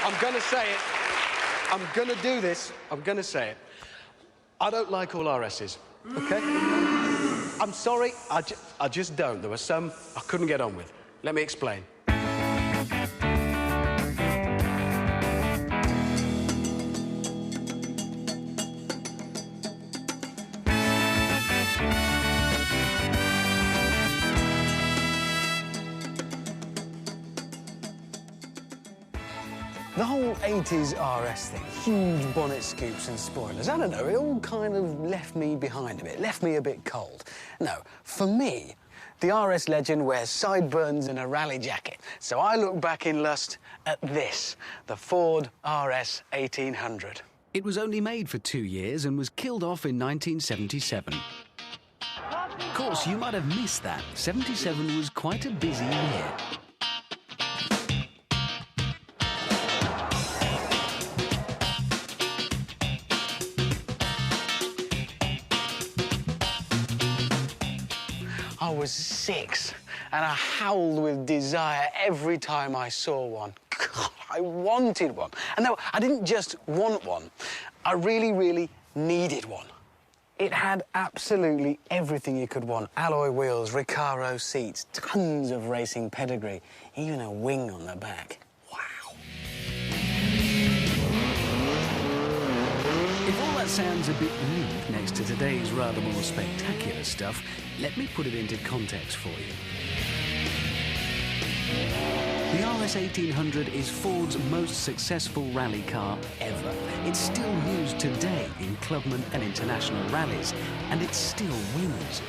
I'm gonna say it. I'm gonna do this. I'm gonna say it. I don't like all RSs, OK? I'm sorry, I just don't. There were some I couldn't get on with. Let me explain. The whole 80s RS thing, huge bonnet scoops and spoilers, I don't know, it all kind of left me behind a bit, left me a bit cold. No, for me, the RS legend wears sideburns and a rally jacket. So I look back in lust at this, the Ford RS1800. It was only made for 2 years and was killed off in 1977. Of course, you might have missed that. 77 was quite a busy year. I was 6, and I howled with desire every time I saw one. God, I wanted one. And no, I didn't just want one. I really, really needed one. It had absolutely everything you could want. Alloy wheels, Recaro seats, tons of racing pedigree, even a wing on the back. Wow. If all that sounds a bit rude next to today's rather more spectacular stuff, let me put it into context for you. The RS1800 is Ford's most successful rally car ever. It's still used today in clubman and international rallies, and it still wins.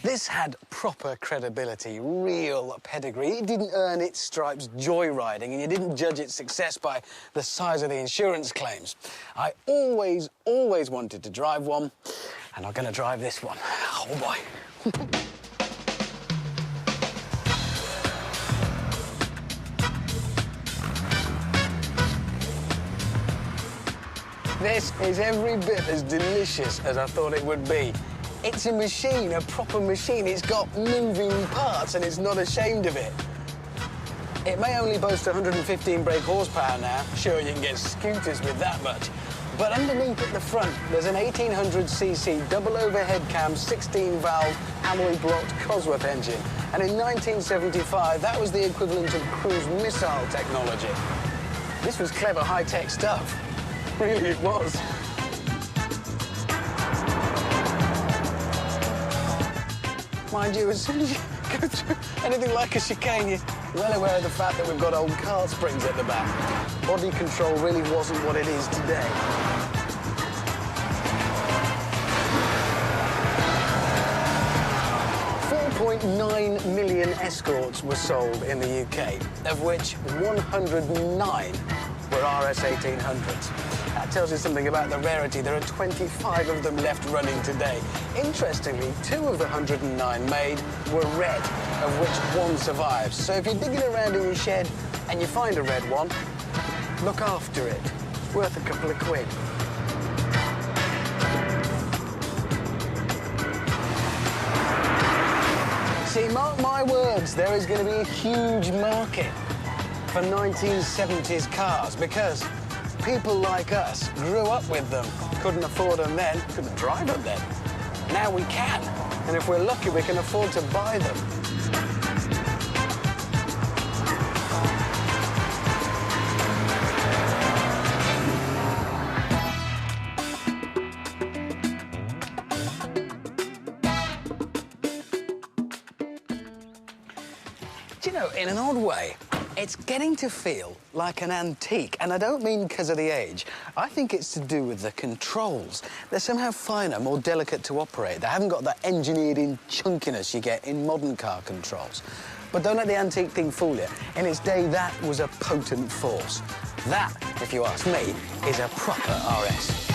This had proper credibility, real pedigree. It didn't earn its stripes joyriding, and you didn't judge its success by the size of the insurance claims. I always wanted to drive one, and I'm gonna drive this one. Oh, boy. This is every bit as delicious as I thought it would be. It's a machine, a proper machine. It's got moving parts and it's not ashamed of it. It may only boast 115 brake horsepower now. Sure, you can get scooters with that much. But underneath at the front, there's an 1800cc double overhead cam, 16-valve, alloy-blocked Cosworth engine. And in 1975, that was the equivalent of cruise missile technology. This was clever, high-tech stuff. Really, it was. Mind you, as soon as you go through anything like a chicane, you're well aware of the fact that we've got old car springs at the back. Body control really wasn't what it is today. .9 million Escorts were sold in the UK, of which 109 were RS1800s. That tells you something about the rarity. There are 25 of them left running today. Interestingly, 2 of the 109 made were red, of which 1 survives. So if you're digging around in your shed and you find a red one, look after it. It's worth a couple of quid. See, mark my words, there is going to be a huge market for 1970s cars because people like us grew up with them, couldn't afford them then, couldn't drive them then. Now we can, and if we're lucky, we can afford to buy them. Do you know, in an odd way, it's getting to feel like an antique, and I don't mean because of the age. I think it's to do with the controls. They're somehow finer, more delicate to operate. They haven't got that engineered-in chunkiness you get in modern car controls. But don't let the antique thing fool you. In its day, that was a potent force. That, if you ask me, is a proper RS.